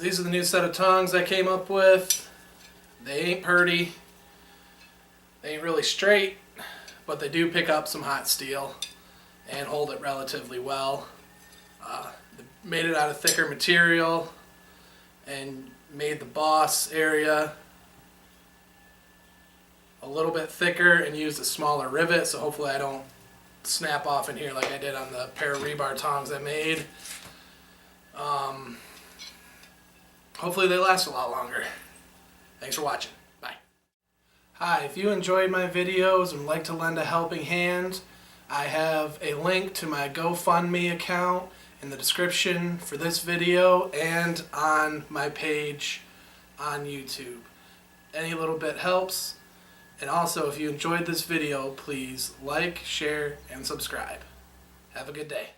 these are the new set of tongs I came up with. They ain't purty. They ain't really straight, but they do pick up some hot steel and hold it relatively well. Made it out of thicker material and made the boss area a little bit thicker and used a smaller rivet, so hopefully I don't snap off in here like I did on the pair of rebar tongs I made. Hopefully they last a lot longer. Thanks for watching. Bye. Hi, if you enjoyed my videos and would like to lend a helping hand, I have a link to my GoFundMe account in the description for this video and on my page on YouTube. Any little bit helps. And also, if you enjoyed this video, please like, share, and subscribe. Have a good day.